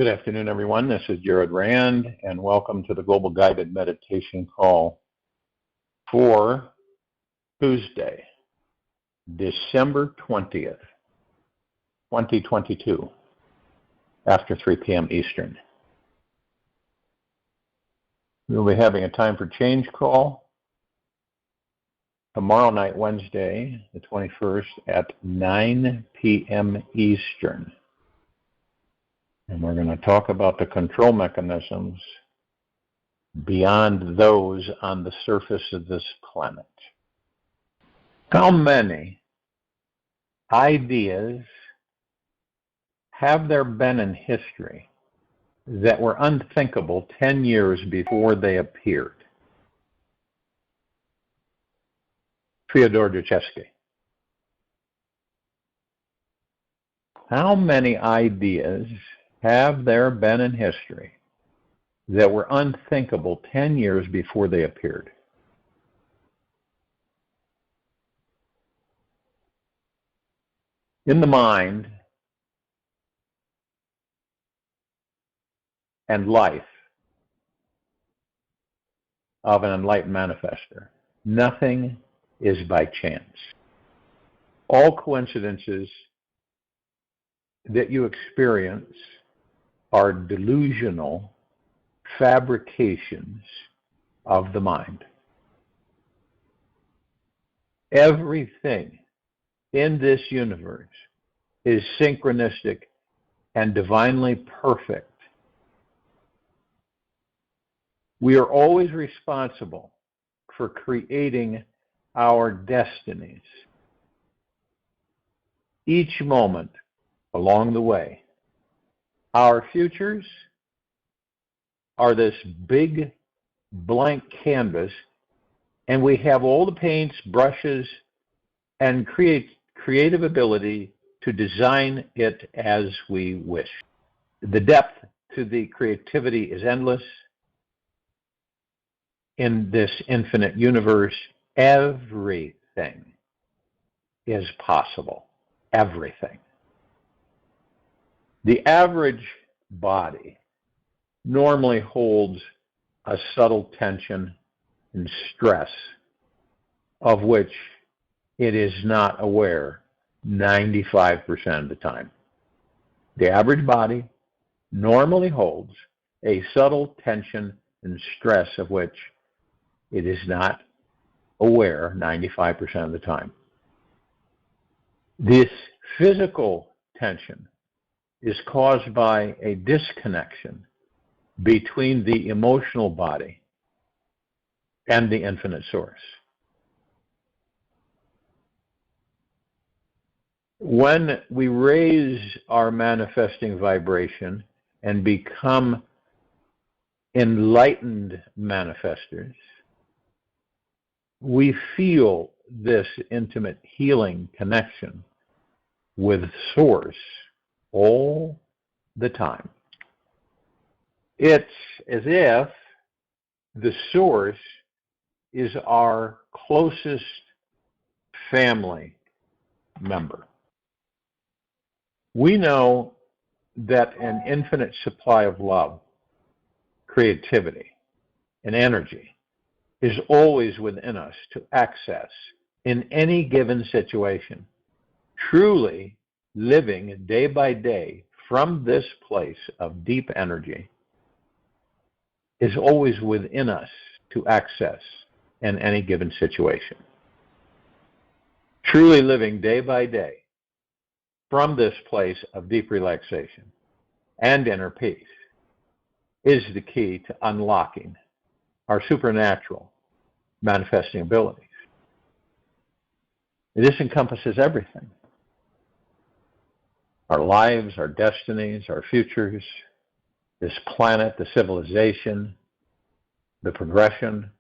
Good afternoon, everyone. This is Jared Rand, and welcome to the Global Guided Meditation Call for Tuesday, December 20th, 2022, after 3 p.m. Eastern. We'll be having a time for change call tomorrow night, Wednesday, the 21st, at 9 p.m. Eastern. And we're going to talk about the control mechanisms beyond those on the surface of this planet. How many ideas have there been in history that were unthinkable 10 years before they appeared? Fyodor Dostoevsky. How many ideas have there been in history that were unthinkable 10 years before they appeared? In the mind and life of an enlightened manifestor, nothing is by chance. All coincidences that you experience are delusional fabrications of the mind. Everything in this universe is synchronistic and divinely perfect. We are always responsible for creating our destinies. Each moment along the way, our futures are this big blank canvas, and we have all the paints, brushes, and creative ability to design it as we wish. The depth to the creativity is endless. In this infinite universe, everything is possible. Everything. The average body normally holds a subtle tension and stress of which it is not aware 95% of the time. The average body normally holds a subtle tension and stress of which it is not aware 95% of the time. This physical tension is caused by a disconnection between the emotional body and the infinite source. When we raise our manifesting vibration and become enlightened manifestors, we feel this intimate healing connection with Source all the time. It's as if the Source is our closest family member. We know that an infinite supply of love, creativity, and energy is always within us to access in any given situation. Truly living day by day from this place of deep energy is always within us to access in any given situation. Truly living day by day from this place of deep relaxation and inner peace is the key to unlocking our supernatural manifesting abilities. This encompasses everything. Our lives, our destinies, our futures, this planet, the civilization, the progression.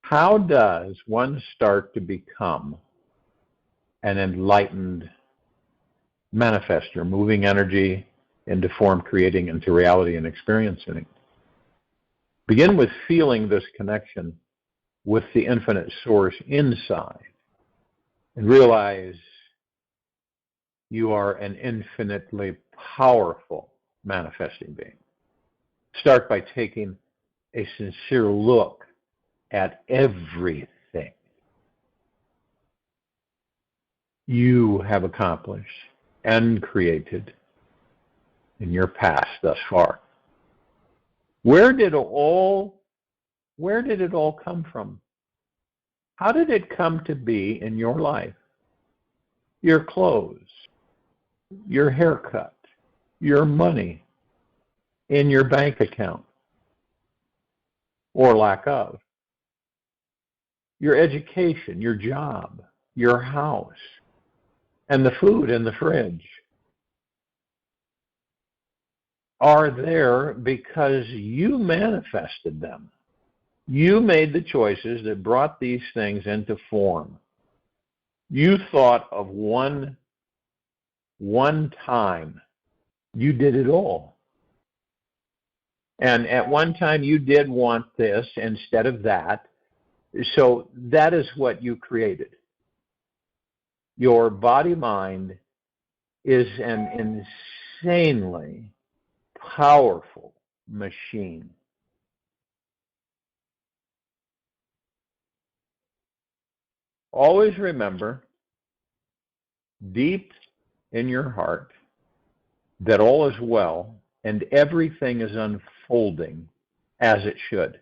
How does one start to become an enlightened manifestor, moving energy into form, creating into reality and experiencing it? Begin with feeling this connection with the infinite source inside and realize you are an infinitely powerful manifesting being. Start by taking a sincere look at everything you have accomplished and created in your past thus far. Where did it all come from? How did it come to be in your life? Your clothes, your haircut, your money in your bank account, or lack of, your education, your job, your house, and the food in the fridge are there because you manifested them. You made the choices that brought these things into form. You thought of one time you did it all. And at one time you did want this instead of that. So that is what you created. Your body-mind is an insanely powerful machine. Always remember, deep in your heart, that all is well and everything is unfolding as it should.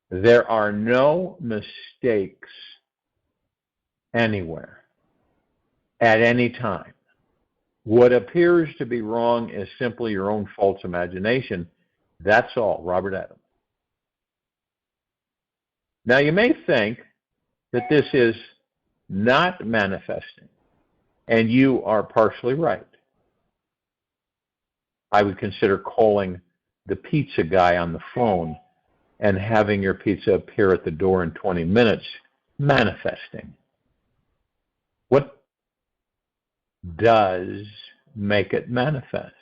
There are no mistakes anywhere, at any time. What appears to be wrong is simply your own false imagination. That's all, Robert Adams. Now, you may think that this is not manifesting, and you are partially right. I would consider calling the pizza guy on the phone and having your pizza appear at the door in 20 minutes manifesting. What does make it manifest?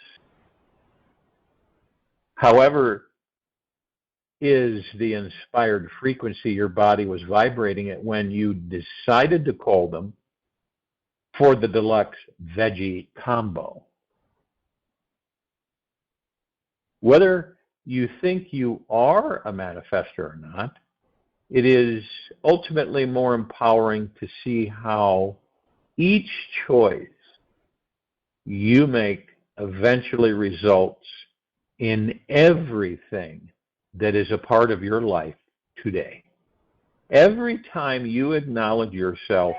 However, is the inspired frequency your body was vibrating at when you decided to call them for the deluxe veggie combo. Whether you think you are a manifestor or not, it is ultimately more empowering to see how each choice you make eventually results in everything that is a part of your life today. Every time you acknowledge yourself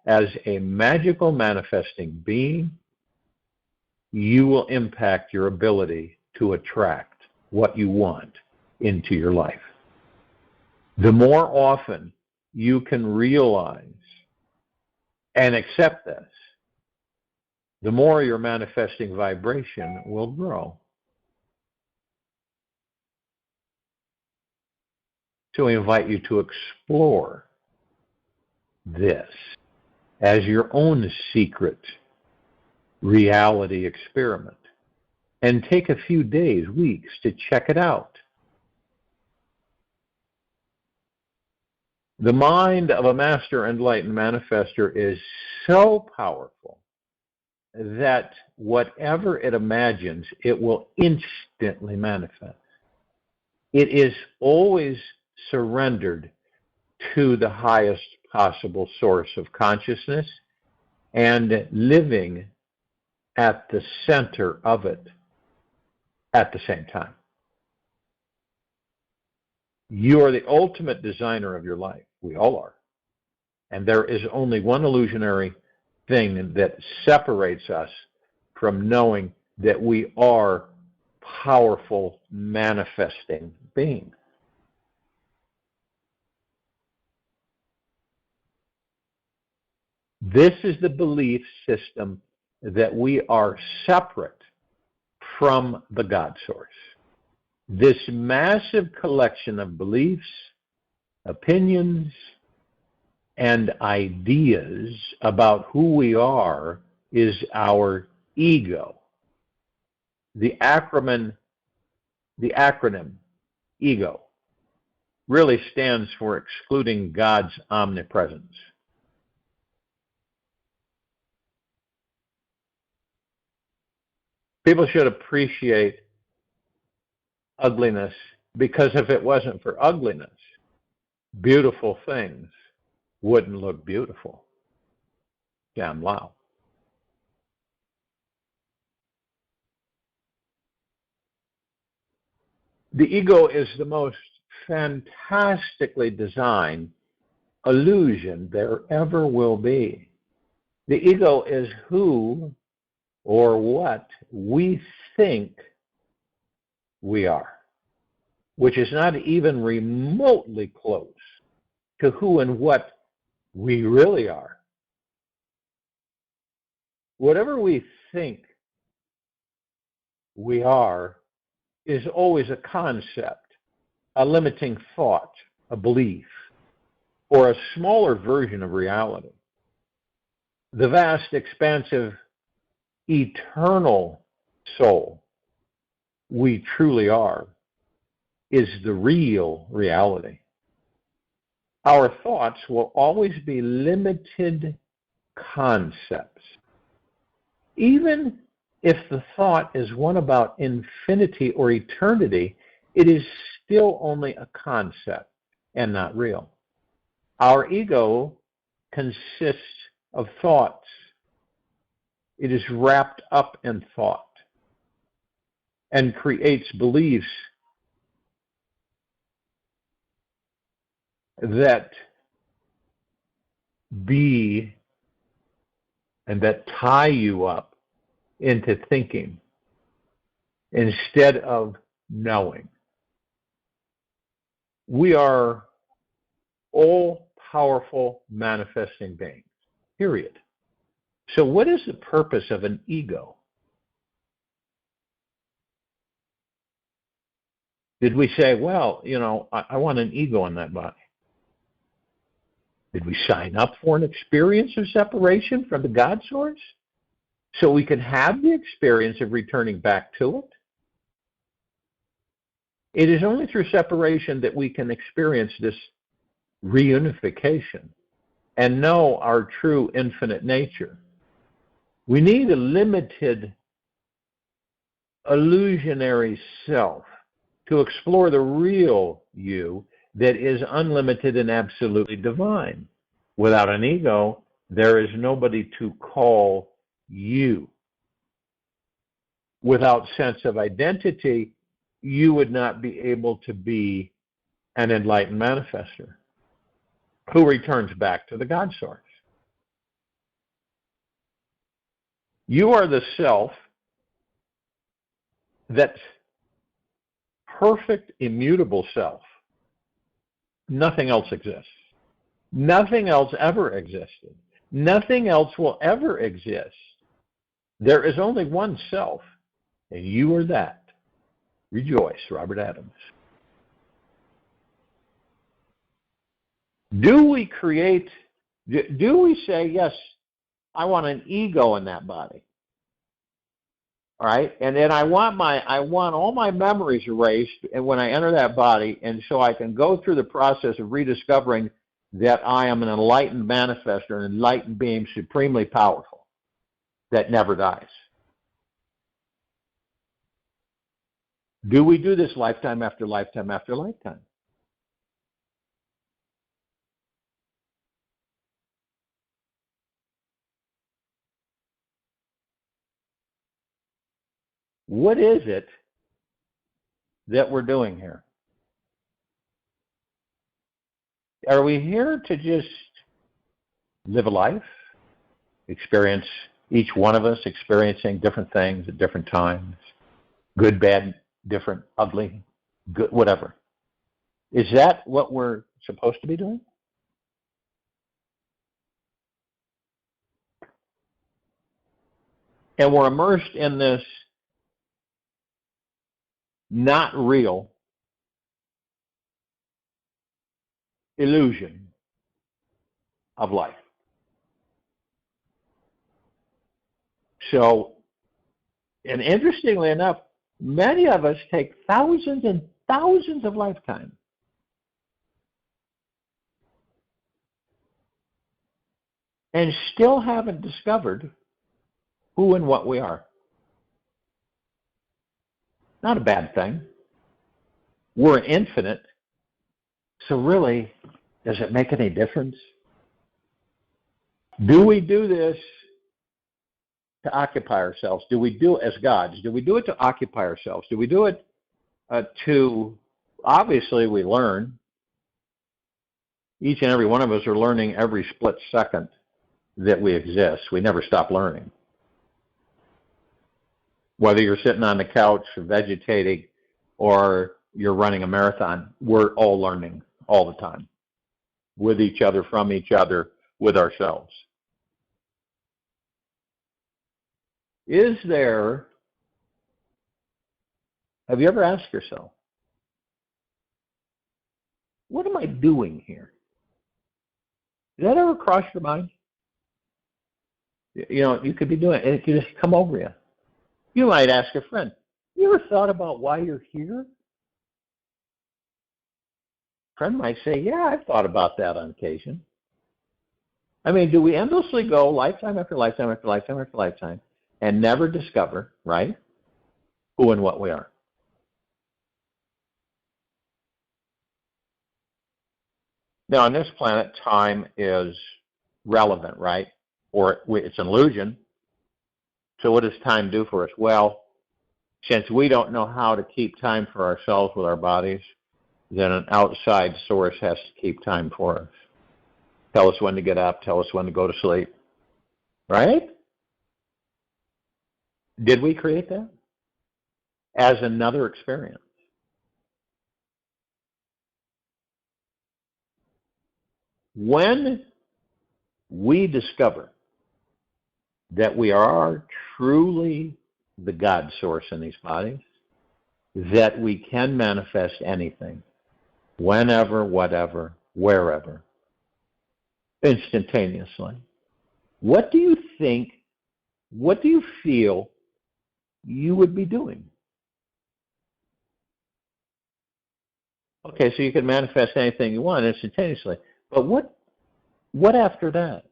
as a magical manifesting being, you will impact your ability to attract what you want into your life. The more often you can realize and accept this, the more your manifesting vibration will grow. So I invite you to explore this as your own secret reality experiment and take a few days, weeks to check it out. The mind of a master enlightened manifestor is so powerful that whatever it imagines, it will instantly manifest. It is always surrendered to the highest possible source of consciousness and living at the center of it at the same time. You are the ultimate designer of your life. We all are. And there is only one illusionary thing that separates us from knowing that we are powerful manifesting beings. This is the belief system that we are separate from the God source. This massive collection of beliefs, opinions, and ideas about who we are is our ego. The acronym ego. really stands for excluding God's omnipresence. People should appreciate ugliness, because if it wasn't for ugliness, beautiful things wouldn't look beautiful. Damn wow. The ego is the most fantastically designed illusion there ever will be. The ego is who or what we think we are, which is not even remotely close to who and what we really are. Whatever we think we are is always a concept, a limiting thought, a belief, or a smaller version of reality. The vast, expansive, eternal soul we truly are is the real reality. Our thoughts will always be limited concepts. Even if the thought is one about infinity or eternity, it is still only a concept and not real. Our ego consists of thoughts. It is wrapped up in thought and creates beliefs that be and that tie you up into thinking instead of knowing. We are all powerful manifesting beings, period. So what is the purpose of an ego? Did we say, well, I want an ego in that body? Did we sign up for an experience of separation from the God source so we can have the experience of returning back to it? It is only through separation that we can experience this reunification and know our true infinite nature. We need a limited, illusionary self to explore the real you that is unlimited and absolutely divine. Without an ego, there is nobody to call you. Without sense of identity, you would not be able to be an enlightened manifester who returns back to the God source. You are the self that's perfect, immutable self. Nothing else exists. Nothing else ever existed. Nothing else will ever exist. There is only one self, and you are that. Rejoice, Robert Adams. Do we say, yes, I want an ego in that body? All right, and then I want all my memories erased, and when I enter that body, and so I can go through the process of rediscovering that I am an enlightened manifestor, an enlightened being, supremely powerful, that never dies. Do we do this lifetime after lifetime after lifetime? What is it that we're doing here? Are we here to just live a life, experience, each one of us experiencing different things at different times, good, bad, different, ugly, good, whatever? Is that what we're supposed to be doing? And we're immersed in this not real illusion of life. So, and interestingly enough, many of us take thousands and thousands of lifetimes and still haven't discovered who and what we are. Not a bad thing. We're infinite. So really, does it make any difference? Do we do this to occupy ourselves? Do we do it as gods? Do we do it to occupy ourselves? Do we do it to, obviously we learn. Each and every one of us are learning every split second that we exist. We never stop learning. Whether you're sitting on the couch or vegetating or you're running a marathon, we're all learning all the time. With each other, from each other, with ourselves. Is there, have you ever asked yourself, what am I doing here? Did that ever cross your mind? You know, you could be doing it, and it could just come over you. You might ask a friend, you ever thought about why you're here? A friend might say, yeah, I've thought about that on occasion. I mean, do we endlessly go lifetime after lifetime after lifetime after lifetime and never discover, right, who and what we are? Now, on this planet, time is relevant, right? Or it's an illusion. So what does time do for us? Well, since we don't know how to keep time for ourselves with our bodies, then an outside source has to keep time for us. Tell us when to get up, tell us when to go to sleep. Right? Did we create that? As another experience. When we discover that we are truly the God source in these bodies, that we can manifest anything, whenever, whatever, wherever, instantaneously. What do you think, what do you feel you would be doing? Okay, so you can manifest anything you want instantaneously. But what after that?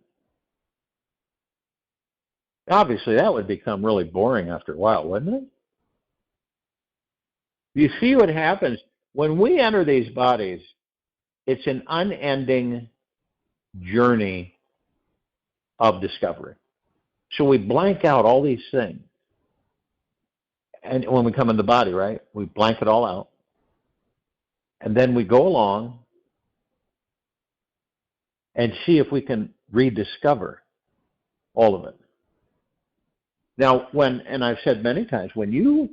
Obviously, that would become really boring after a while, wouldn't it? You see what happens when we enter these bodies. It's an unending journey of discovery. So we blank out all these things. And when we come in the body, right, we blank it all out. And then we go along and see if we can rediscover all of it. Now, and I've said many times, when you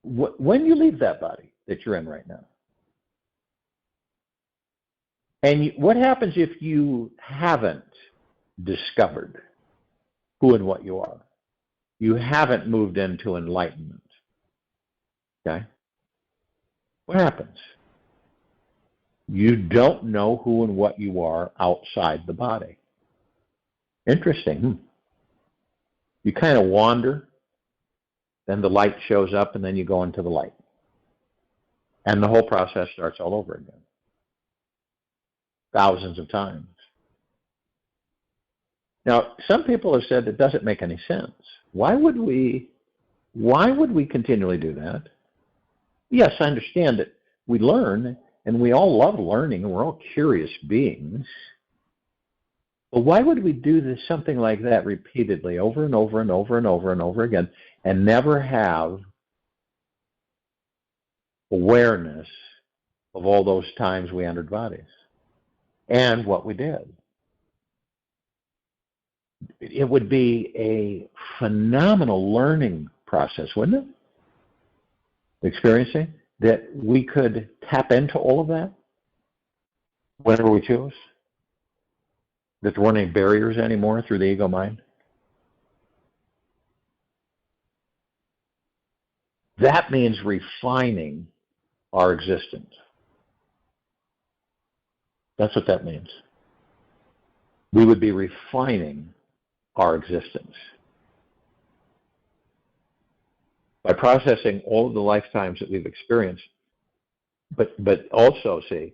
leave that body that you're in right now, and what happens if you haven't discovered who and what you are? You haven't moved into enlightenment. Okay? What happens? You don't know who and what you are outside the body. Interesting. You kind of wander, then the light shows up, and then you go into the light. And the whole process starts all over again. Thousands of times. Now, some people have said it doesn't make any sense. Why would we continually do that? Yes, I understand that we learn, and we all love learning, and we're all curious beings. But why would we do this, something like that repeatedly, over and over and over and over and over again, and never have awareness of all those times we entered bodies and what we did? It would be a phenomenal learning process, wouldn't it? Experiencing that we could tap into all of that whenever we choose. That there weren't any barriers anymore through the ego mind. That means refining our existence. That's what that means. We would be refining our existence by processing all of the lifetimes that we've experienced, but also, see,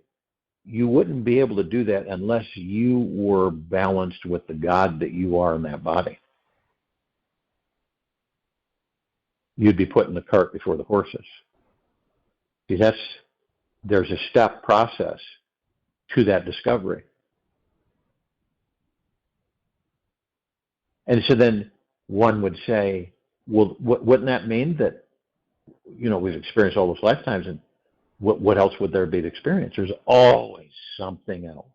you wouldn't be able to do that unless you were balanced with the God that you are in that body. You'd be putting the cart before the horses. See, there's a step process to that discovery. And so then one would say, well, wouldn't that mean that, we've experienced all those lifetimes, and what else would there be to experience? There's always something else.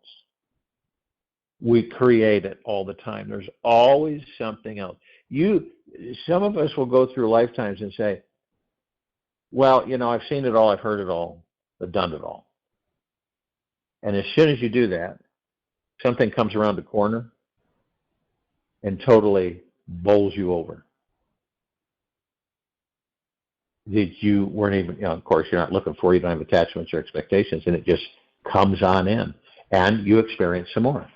We create it all the time. There's always something else. Some of us will go through lifetimes and say, well, I've seen it all, I've heard it all, I've done it all. And as soon as you do that, something comes around the corner and totally bowls you over. That you weren't even, of course, you're not looking for, you don't have attachments or expectations, and it just comes on in, and you experience some more.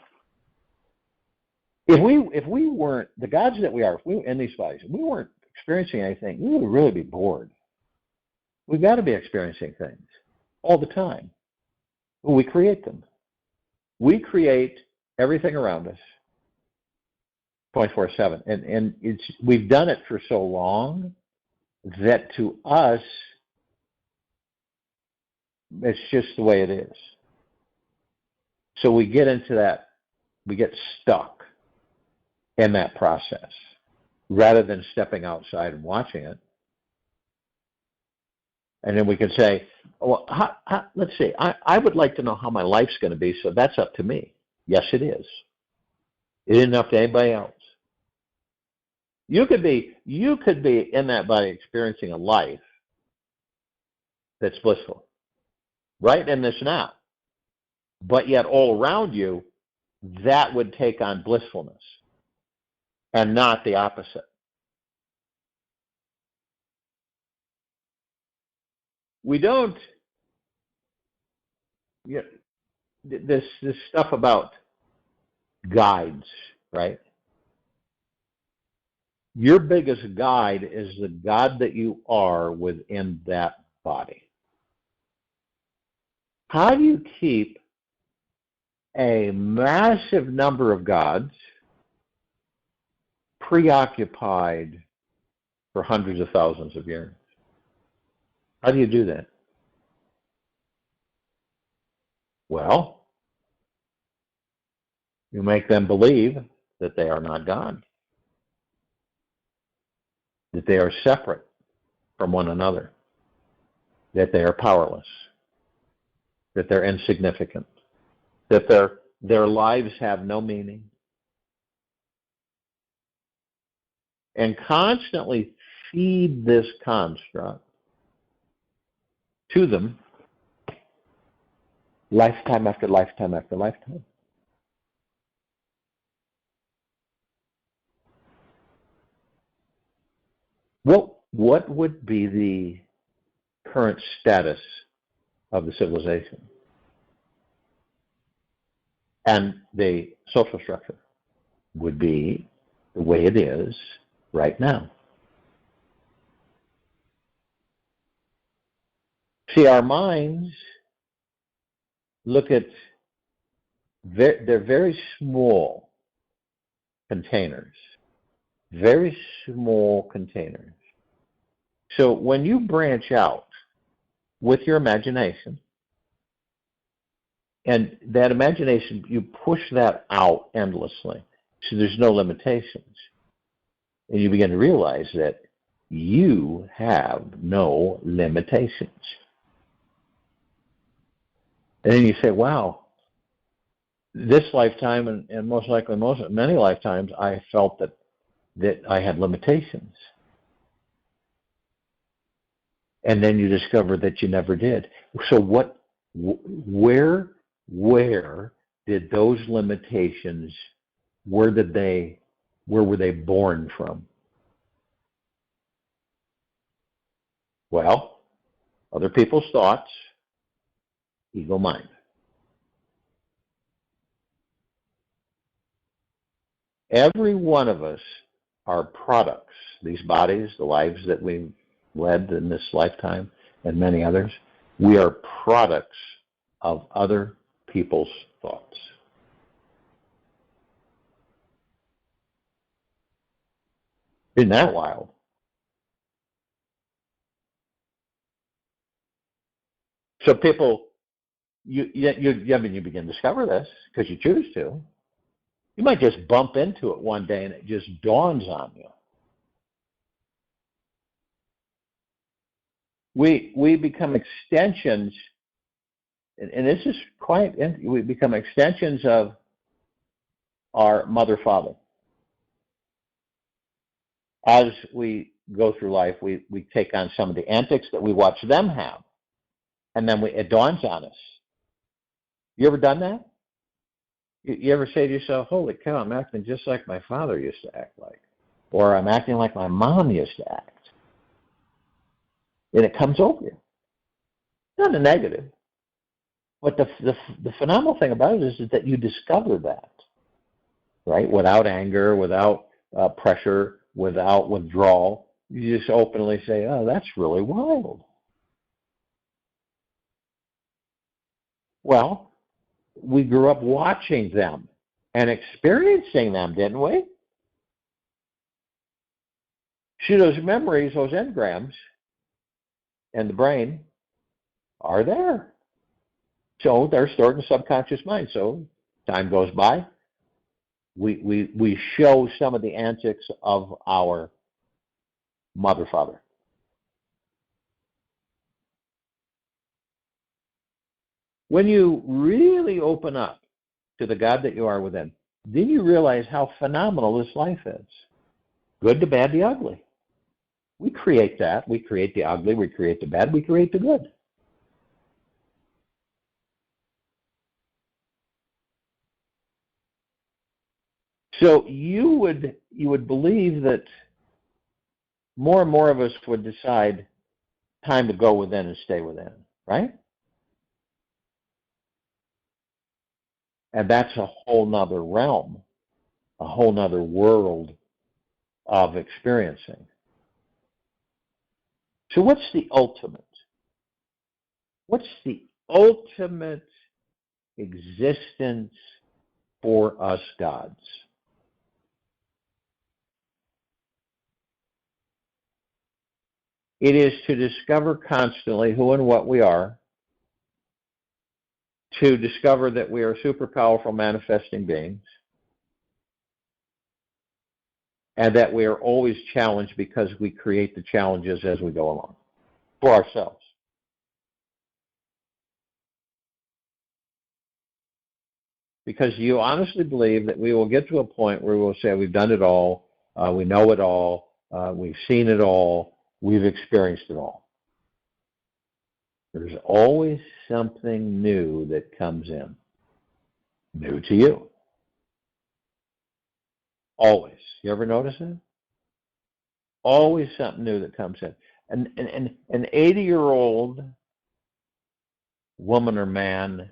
If we weren't, the gods that we are, if we were in these bodies, if we weren't experiencing anything, we would really be bored. We've got to be experiencing things all the time. Well, we create them. We create everything around us 24/7. And we've done it for so long that to us, it's just the way it is. So we get into that, we get stuck in that process rather than stepping outside and watching it. And then we can say, well, let's see, I would like to know how my life's going to be, so that's up to me. Yes, it is. It isn't up to anybody else. You could be in that body experiencing a life that's blissful, right in this now. But yet all around you, that would take on blissfulness and not the opposite. We don't, this stuff about guides, right? Your biggest guide is the God that you are within that body. How do you keep a massive number of gods preoccupied for hundreds of thousands of years? How do you do that? Well, you make them believe that they are not God, that they are separate from one another, that they are powerless, that they're insignificant, that their lives have no meaning. And constantly feed this construct to them lifetime after lifetime after lifetime. Well, what would be the current status of the civilization and the social structure? Would be the way it is right now. See, our minds look at, they're very small containers. Very small containers. So when you branch out with your imagination, and that imagination, you push that out endlessly, so there's no limitations. And you begin to realize that you have no limitations. And then you say, wow, this lifetime, and most likely many lifetimes, I felt that I had limitations. And then you discover that you never did. So where did those limitations, where were they born from? Well, other people's thoughts, ego mind. Every one of us are products. These bodies, the lives that we've led in this lifetime and many others, we are products of other people's thoughts. Isn't that wild? So people, you begin to discover this because you choose to. You might just bump into it one day and it just dawns on you. We become extensions, and this is we become extensions of our mother, father. As we go through life, we take on some of the antics that we watch them have, and then it dawns on us. You ever done that? You ever say to yourself, holy cow, I'm acting just like my father used to act like, or I'm acting like my mom used to act. And it comes over you. Not a negative. But the phenomenal thing about it is that you discover that, right? Without anger, without pressure, without withdrawal. You just openly say, oh, that's really wild. Well, we grew up watching them and experiencing them, didn't we? See, those memories, those engrams in the brain are there. So they're stored in the subconscious mind. So time goes by. We show some of the antics of our mother, father. When you really open up to the God that you are within, then you realize how phenomenal this life is. Good, the bad, the ugly. We create that. We create the ugly. We create the bad. We create the good. So you would believe that more and more of us would decide time to go within and stay within, right? And that's a whole nother realm, a whole nother world of experiencing. So what's the ultimate? What's the ultimate existence for us gods? It is to discover constantly who and what we are, to discover that we are super powerful manifesting beings, and that we are always challenged because we create the challenges as we go along for ourselves. Because you honestly believe that we will get to a point where we'll say we've done it all, we know it all, we've seen it all, we've experienced it all. There's always something new that comes in, new to you. Always. You ever notice it? Always something new that comes in. And an 80-year-old woman or man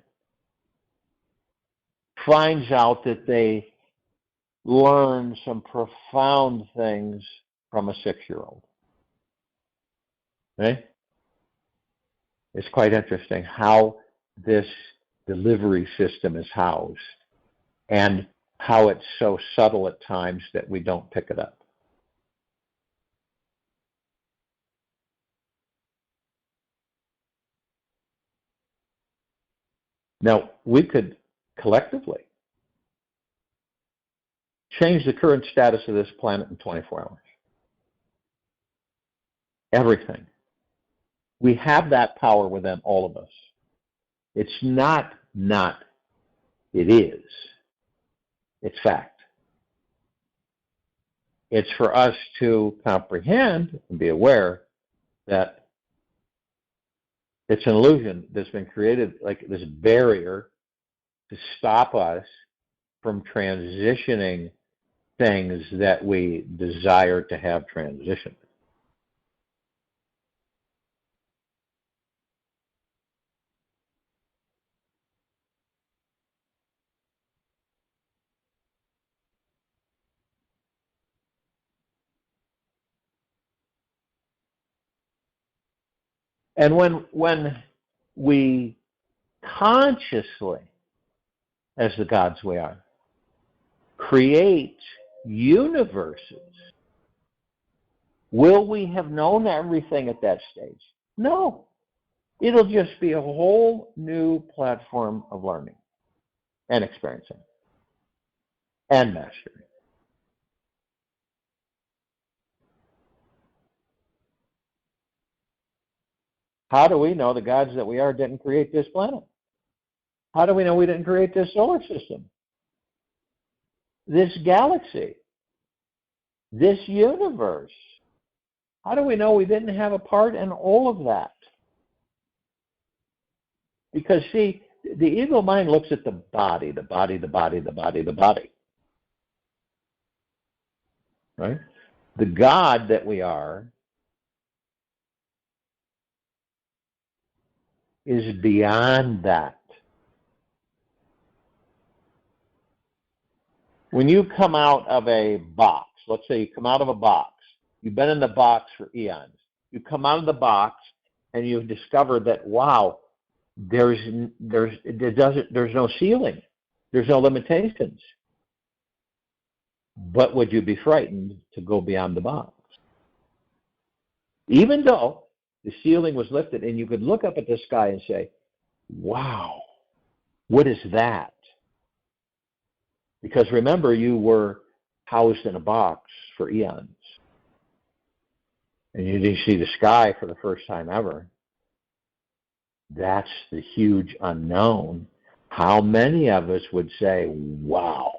finds out that they learn some profound things from a 6-year-old. Okay? It's quite interesting how this delivery system is housed and how it's so subtle at times that we don't pick it up. Now, we could collectively change the current status of this planet in 24 hours. Everything. We have that power within all of us. It's not, it is. It's fact. It's for us to comprehend and be aware that it's an illusion that's been created, like this barrier to stop us from transitioning things that we desire to have transitioned. And when we consciously as the gods we are, create universes, will we have known everything at that stage? No. It'll just be a whole new platform of learning and experiencing and mastery. How do we know the gods that we are didn't create this planet? How do we know we didn't create this solar system, this galaxy, this universe? How do we know we didn't have a part in all of that? Because, see, the ego mind looks at the body, the body, the body, the body, the body. Right? The God that we are is beyond that. When you come out of a box, let's say you come out of a box, you've been in the box for eons. You come out of the box and you've discovered that, wow, there's no ceiling, there's no limitations. But would you be frightened to go beyond the box? Even though the ceiling was lifted and you could look up at the sky and say, wow, what is that? Because remember, you were housed in a box for eons. And you didn't see the sky for the first time ever. That's the huge unknown. How many of us would say, wow,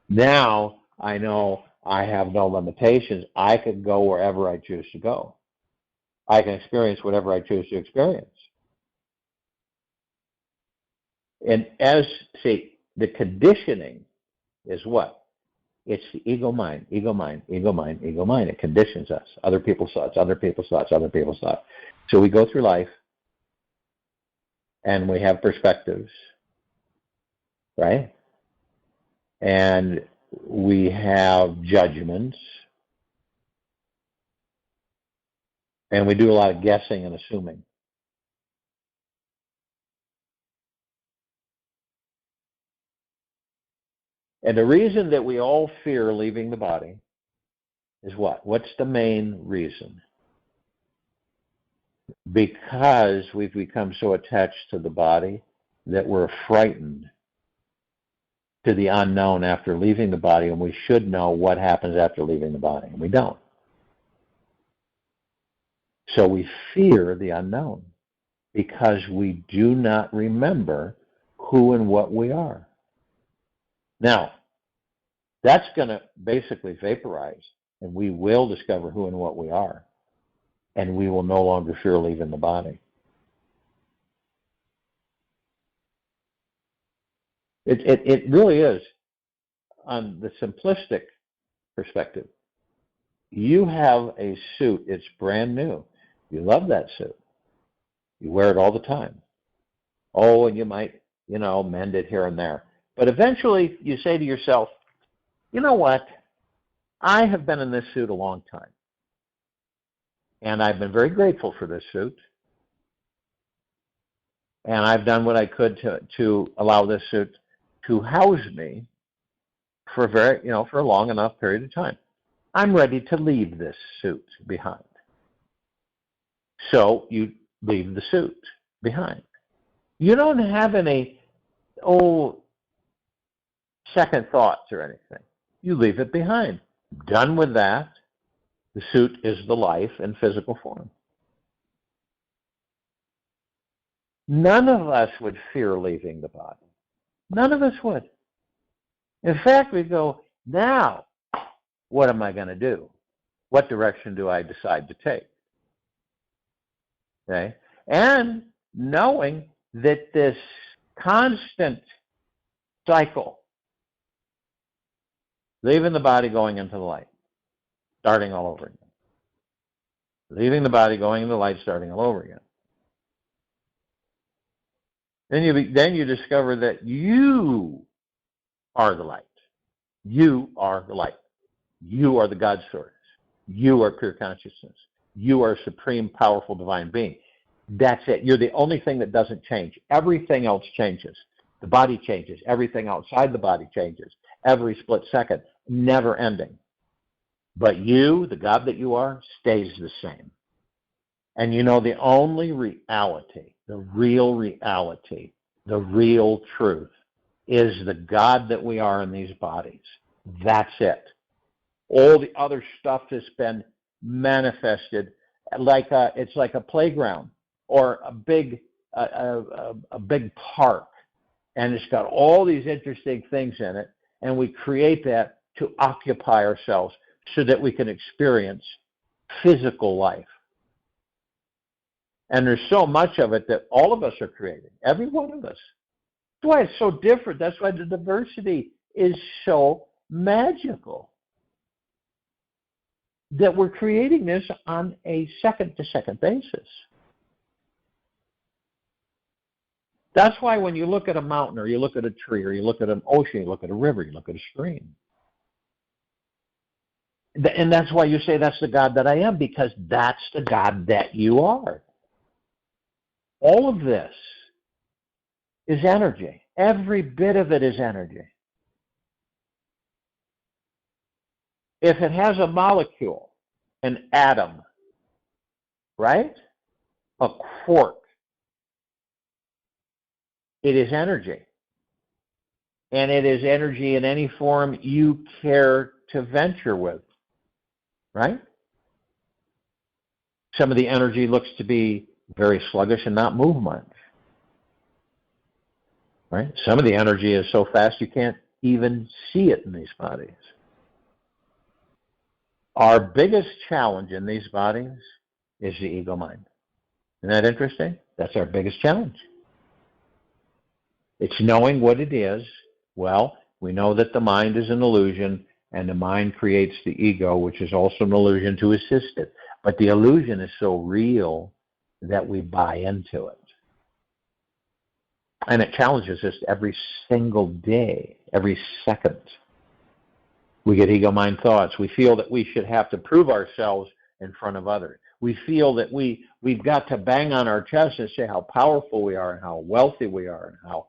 now I know I have no limitations. I can go wherever I choose to go. I can experience whatever I choose to experience. And the conditioning is what? It's the ego mind, ego mind, ego mind, ego mind. It conditions us. Other people's thoughts, other people's thoughts, other people's thoughts. So we go through life and we have perspectives, right? And we have judgments. And we do a lot of guessing and assuming. And the reason that we all fear leaving the body is what? What's the main reason? Because we've become so attached to the body that we're frightened to the unknown after leaving the body, and we should know what happens after leaving the body, and we don't. So we fear the unknown because we do not remember who and what we are. Now, that's going to basically vaporize, and we will discover who and what we are, and we will no longer fear leaving the body. It really is, on the simplistic perspective, you have a suit, it's brand new. You love that suit. You wear it all the time. Oh, and you might, mend it here and there. But eventually you say to yourself, you know what? I have been in this suit a long time. And I've been very grateful for this suit. And I've done what I could to allow this suit to house me for a long enough period of time. I'm ready to leave this suit behind. So you leave the suit behind. You don't have any second thoughts or anything. You leave it behind. Done with that. The suit is the life in physical form. None of us would fear leaving the body. None of us would. In fact, we'd go, now, what am I going to do? What direction do I decide to take? Okay? And knowing that this constant cycle, leaving the body, going into the light, starting all over again. Leaving the body, going into the light, starting all over again. Then you discover that you are the light. You are the light. You are the God source. You are pure consciousness. You are a supreme, powerful, divine being. That's it. You're the only thing that doesn't change. Everything else changes. The body changes. Everything outside the body changes. Every split second, never ending. But you, the God that you are, stays the same. And you know the only reality, the real truth, is the God that we are in these bodies. That's it. All the other stuff has been manifested like it's like a playground or a big park, and it's got all these interesting things in it, and we create that to occupy ourselves so that we can experience physical life. And there's so much of it that all of us are creating, every one of us. That's why it's so different. That's why the diversity is so magical. That we're creating this on a second-to-second basis. That's why when you look at a mountain, or you look at a tree, or you look at an ocean, you look at a river, you look at a stream. And that's why you say that's the God that I am, because that's the God that you are. All of this is energy. Every bit of it is energy. If it has a molecule, an atom, right? A quark, it is energy. And it is energy in any form you care to venture with, right? Some of the energy looks to be very sluggish and not move much, right? Some of the energy is so fast you can't even see it in these bodies. Our biggest challenge in these bodies is the ego mind. Isn't that interesting? That's our biggest challenge. It's knowing what it is. Well, we know that the mind is an illusion, and the mind creates the ego, which is also an illusion to assist it. But the illusion is so real that we buy into it. And it challenges us every single day, every second. We get ego mind thoughts. We feel that we should have to prove ourselves in front of others. We feel that we've got to bang on our chest and say how powerful we are and how wealthy we are and how,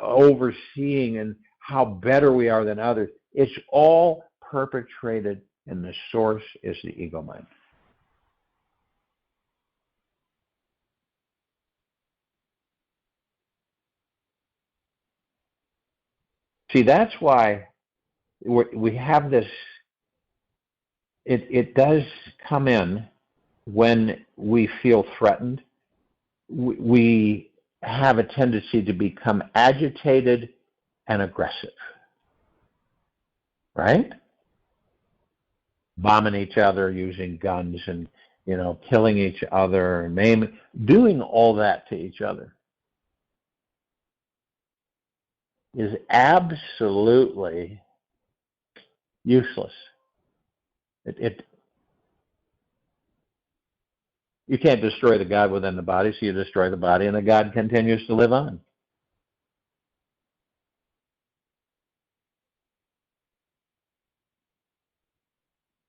overseeing and how better we are than others. It's all perpetrated, and the source is the ego mind. See, that's why we have this. It does come in when we feel threatened. We have a tendency to become agitated and aggressive, right? Bombing each other, using guns, and killing each other, and doing all that to each other is absolutely useless. You can't destroy the God within the body, so you destroy the body, and the God continues to live on.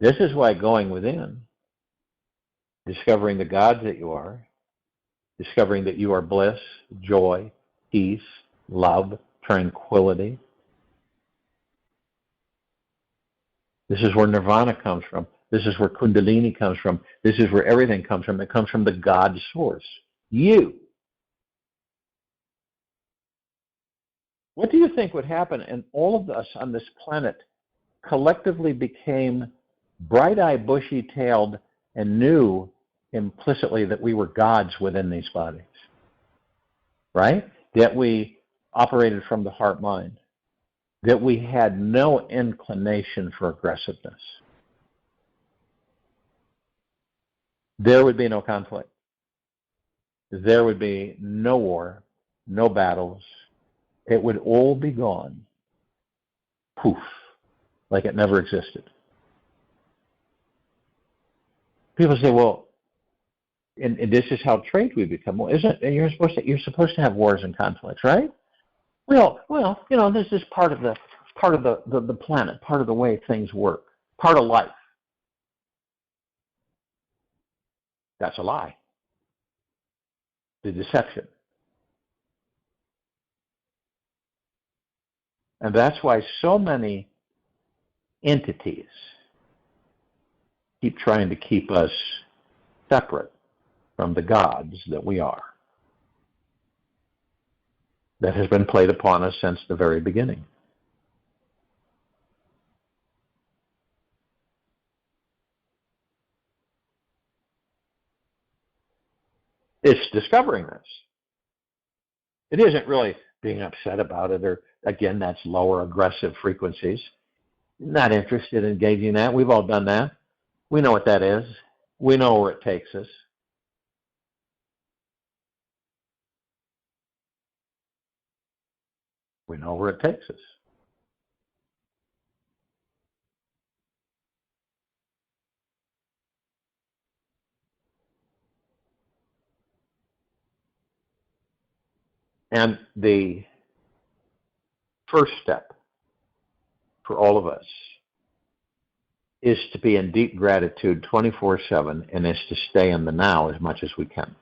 This is why going within, discovering the God that you are, discovering that you are bliss, joy, peace, love, tranquility. This is where nirvana comes from. This is where Kundalini comes from. This is where everything comes from. It comes from the God source. You. What do you think would happen? And all of us on this planet collectively became bright-eyed, bushy-tailed, and knew implicitly that we were gods within these bodies, right? That we operated from the heart-mind, that we had no inclination for aggressiveness. There would be no conflict. There would be no war, no battles. It would all be gone. Poof, like it never existed. People say, well, and this is how trade we become. Well, isn't it? You're supposed to have wars and conflicts, right? Well, this is part of the planet, part of the way things work, part of life. That's a lie. The deception. And that's why so many entities keep trying to keep us separate from the gods that we are. That has been played upon us since the very beginning. It's discovering this. It isn't really being upset about it, or again, that's lower aggressive frequencies. Not interested in engaging that. We've all done that. We know what that is. We know where it takes us. We know where it takes us. And the first step for all of us is to be in deep gratitude 24/7, and is to stay in the now as much as we can.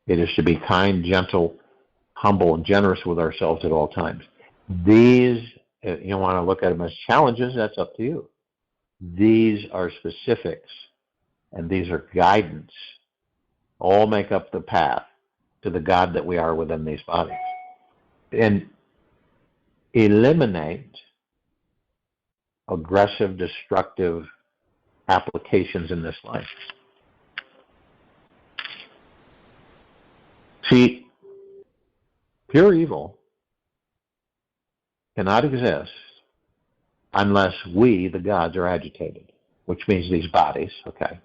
It is to be kind, gentle, humble, and generous with ourselves at all times. These, you want to look at them as challenges, that's up to you. These are specifics, and these are guidance. All make up the path to the God that we are within these bodies. And eliminate aggressive, destructive applications in this life. See, pure evil cannot exist unless we, the gods, are agitated, which means these bodies, okay?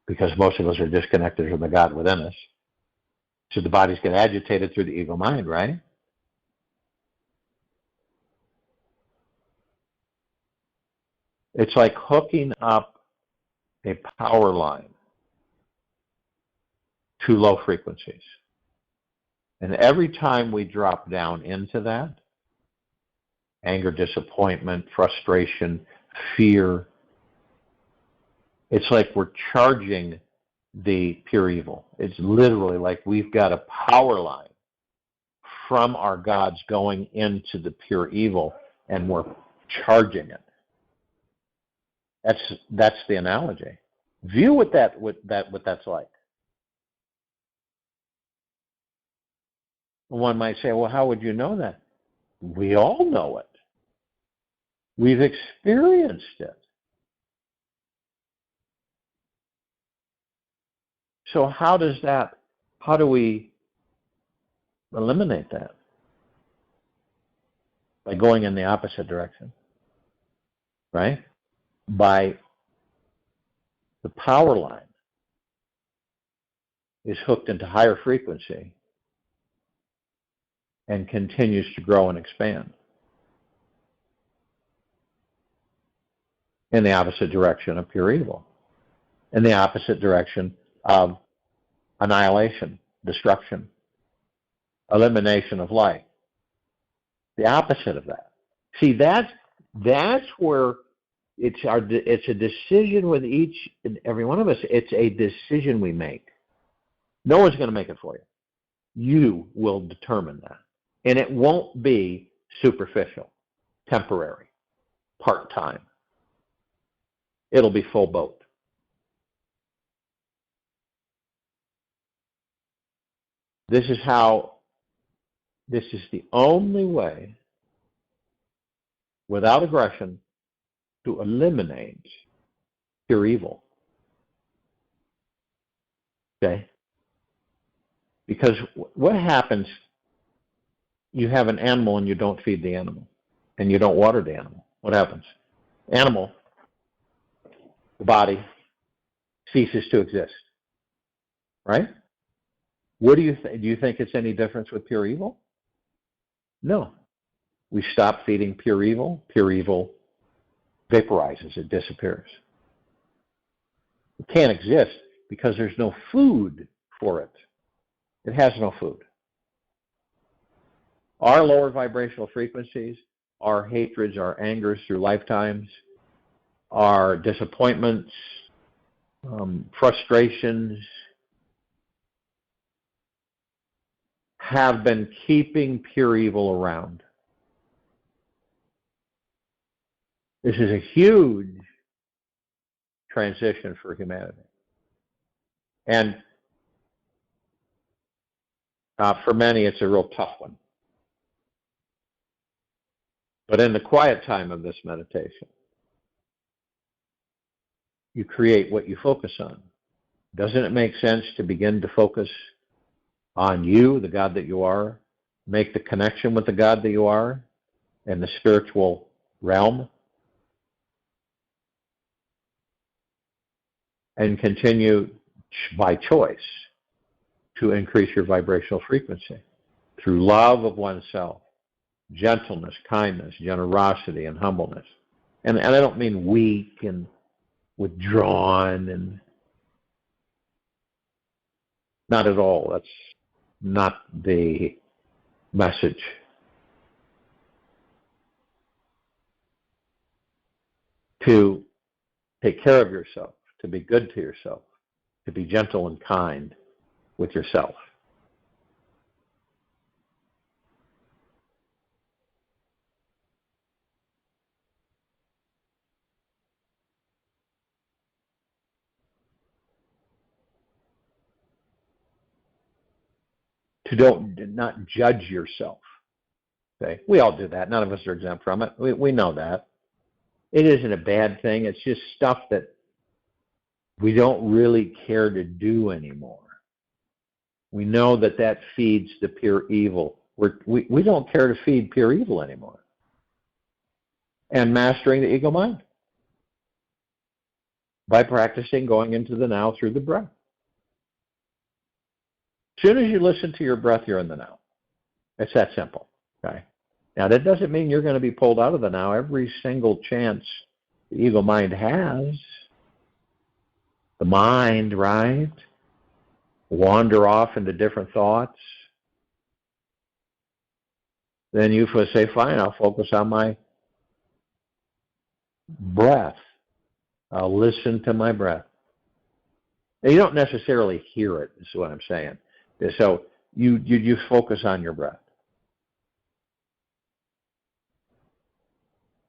Because most of us are disconnected from the God within us. So the bodies get agitated through the ego mind, right? It's like hooking up a power line to low frequencies. And every time we drop down into that, anger, disappointment, frustration, fear, it's like we're charging the pure evil. It's literally like we've got a power line from our gods going into the pure evil, and we're charging it. That's the analogy. View what that's like. One might say, well, how would you know that? We all know it. We've experienced it. So how do we eliminate that? By going in the opposite direction, right? By the power line is hooked into higher frequency and continues to grow and expand in the opposite direction of pure evil, in the opposite direction of annihilation, destruction, elimination of life. The opposite of that. See, that's where it's a decision with each and every one of us. It's a decision we make. No one's going to make it for you. You will determine that. And it won't be superficial, temporary, part-time. It'll be full boat. This is the only way, without aggression, to eliminate pure evil. Okay? Because what happens, you have an animal and you don't feed the animal, and you don't water the animal. What happens? Animal, the body, ceases to exist. Right? What do you think? Do you think it's any difference with pure evil? No. We stop feeding pure evil vaporizes, it disappears. It can't exist because there's no food for it. It has no food. Our lower vibrational frequencies, our hatreds, our angers through lifetimes, our disappointments, frustrations, have been keeping pure evil around. This is a huge transition for humanity. And for many, it's a real tough one. But in the quiet time of this meditation, you create what you focus on. Doesn't it make sense to begin to focus on you, the God that you are, make the connection with the God that you are in the spiritual realm, and continue by choice to increase your vibrational frequency through love of oneself, gentleness, kindness, generosity, and humbleness. And I don't mean weak and withdrawn, and not at all. That's not the message. To take care of yourself, to be good to yourself, to be gentle and kind with yourself. To not judge yourself. Okay, we all do that. None of us are exempt from it. We know that. It isn't a bad thing. It's just stuff that we don't really care to do anymore. We know that that feeds the pure evil. We don't care to feed pure evil anymore. And mastering the ego mind by practicing going into the now through the breath. As soon as you listen to your breath, you're in the now. It's that simple. Okay. Now, that doesn't mean you're going to be pulled out of the now every single chance the ego mind has. The mind, right? Wander off into different thoughts. Then you say, fine, I'll focus on my breath. I'll listen to my breath. Now, you don't necessarily hear it, is what I'm saying. So you focus on your breath.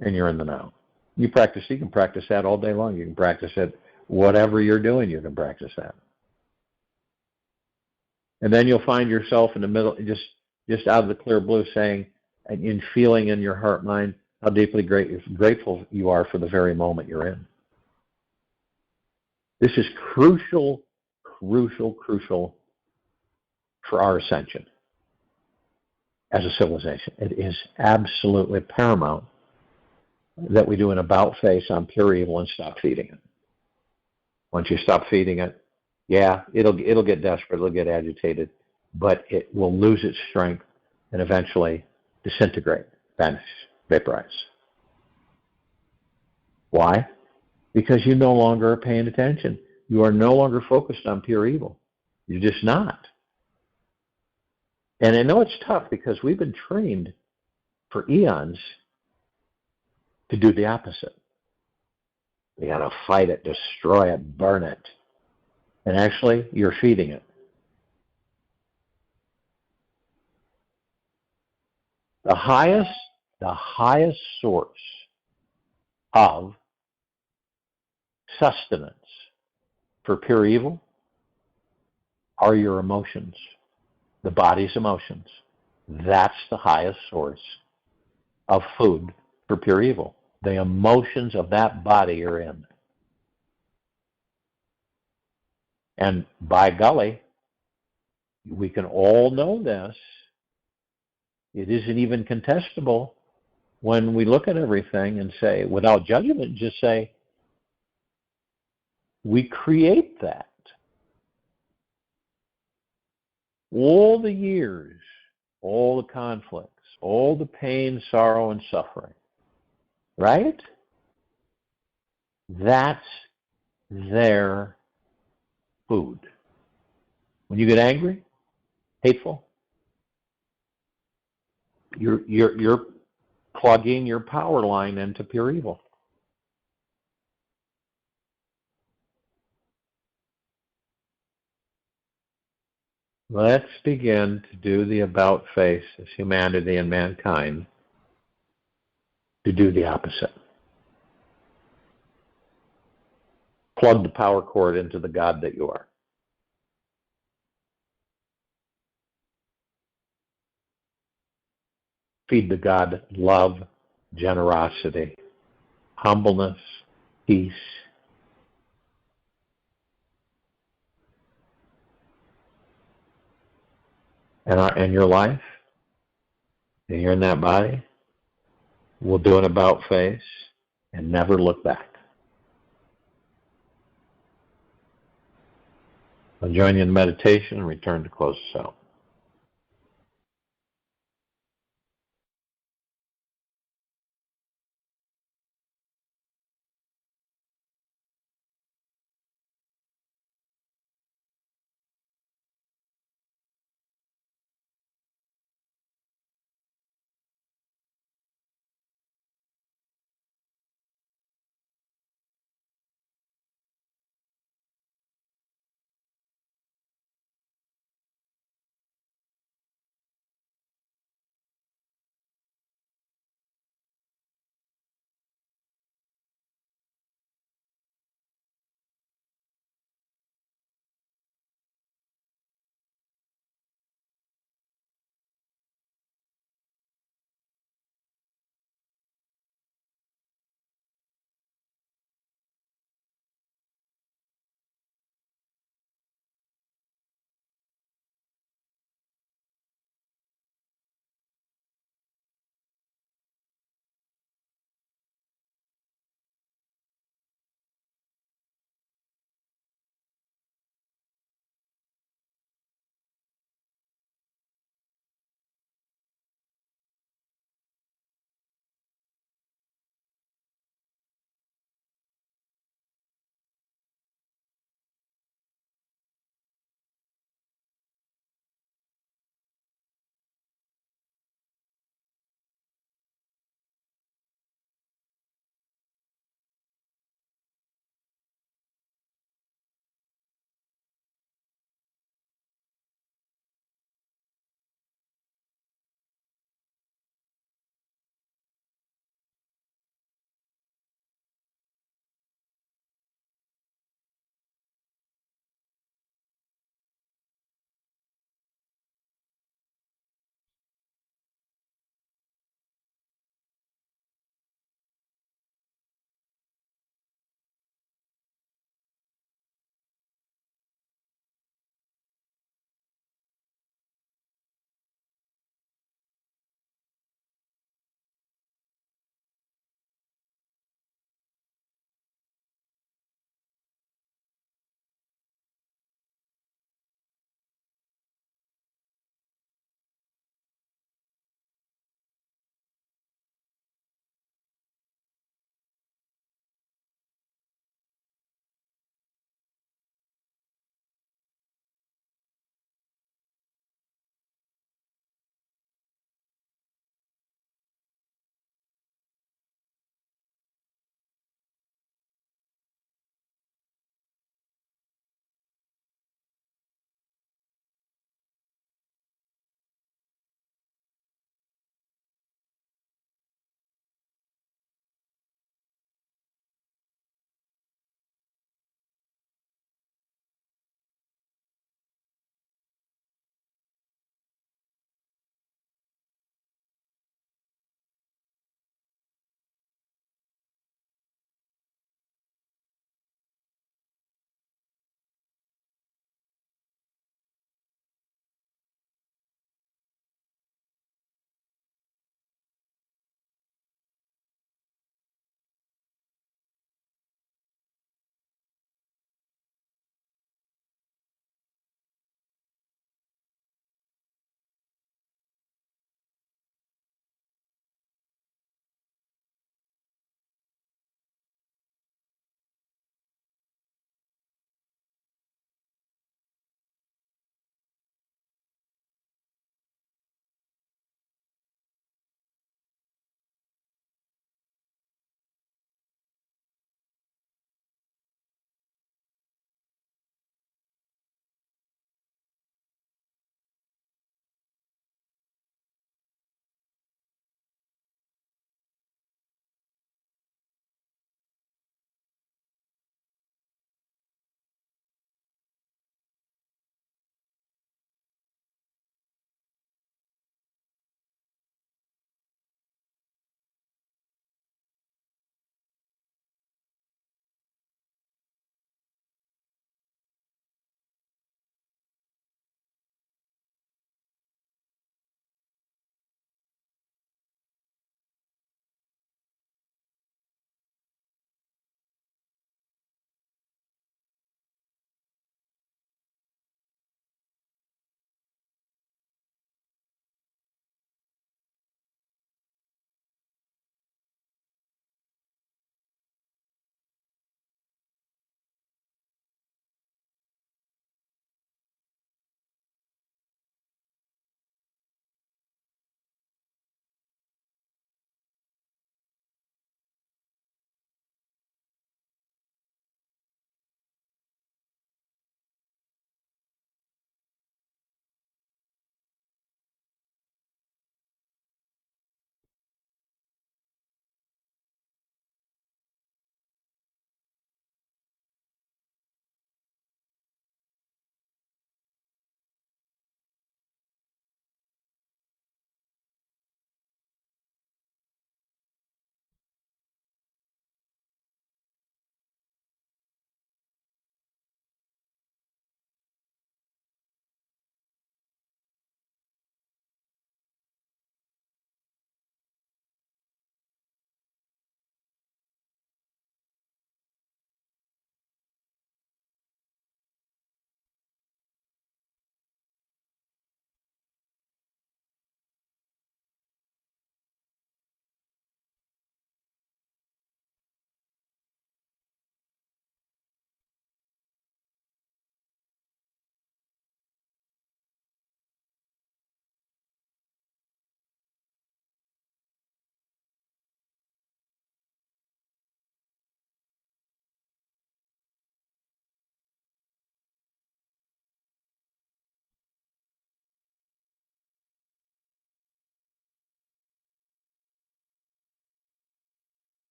And you're in the now. You can practice that all day long. You can practice it, whatever you're doing, you can practice that. And then you'll find yourself in the middle, just out of the clear blue, saying, and in feeling in your heart mind, how deeply grateful you are for the very moment you're in. This is crucial for our ascension as a civilization. It is absolutely paramount that we do an about face on pure evil and stop feeding it. Once you stop feeding it, yeah, it'll get desperate, it'll get agitated, but it will lose its strength and eventually disintegrate, vanish, vaporize. Why? Because you no longer are paying attention. You are no longer focused on pure evil. You're just not. And I know it's tough because we've been trained for eons to do the opposite. We got to fight it, destroy it, burn it. And actually, you're feeding it. The highest source of sustenance for pure evil are your emotions, the body's emotions. That's the highest source of food for pure evil. The emotions of that body you're in. And by golly, we can all know this. It isn't even contestable when we look at everything and say, without judgment, just say, we create that. All the years, all the conflicts, all the pain, sorrow, and suffering, right? That's their food. When you get angry, hateful, you're plugging your power line into pure evil. Let's begin to do the about face as humanity and mankind to do the opposite. Plug the power cord into the God that you are. Feed the God love, generosity, humbleness, peace. And your life, and you're in that body, will do an about face and never look back. I'll join you in meditation and return to close us out.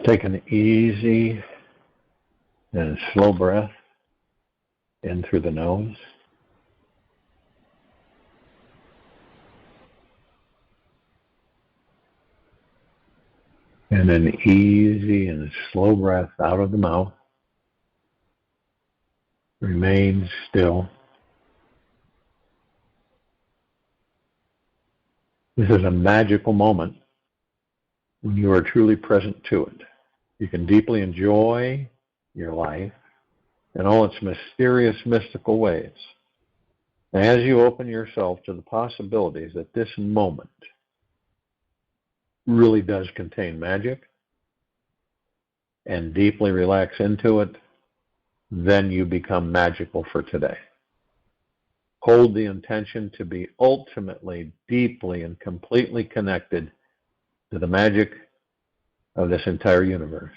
Take an easy and slow breath in through the nose. And an easy and slow breath out of the mouth. Remain still. This is a magical moment when you are truly present to it. You can deeply enjoy your life in all its mysterious, mystical ways. As you open yourself to the possibilities that this moment really does contain magic and deeply relax into it, then you become magical for today. Hold the intention to be ultimately, deeply, and completely connected to the magic of this entire universe.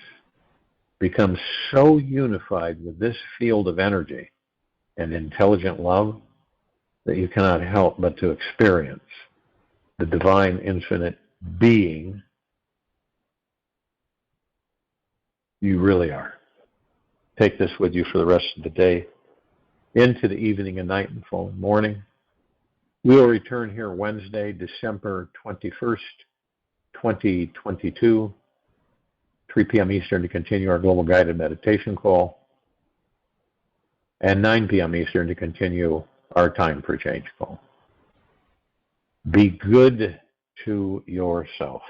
Become so unified with this field of energy and intelligent love that you cannot help but to experience the divine infinite being you really are. Take this with you for the rest of the day, into the evening and night and following morning. We will return here Wednesday, December 21st, 2022, 3 p.m. Eastern to continue our global guided meditation call, and 9 p.m. Eastern to continue our Time for Change call. Be good to yourself.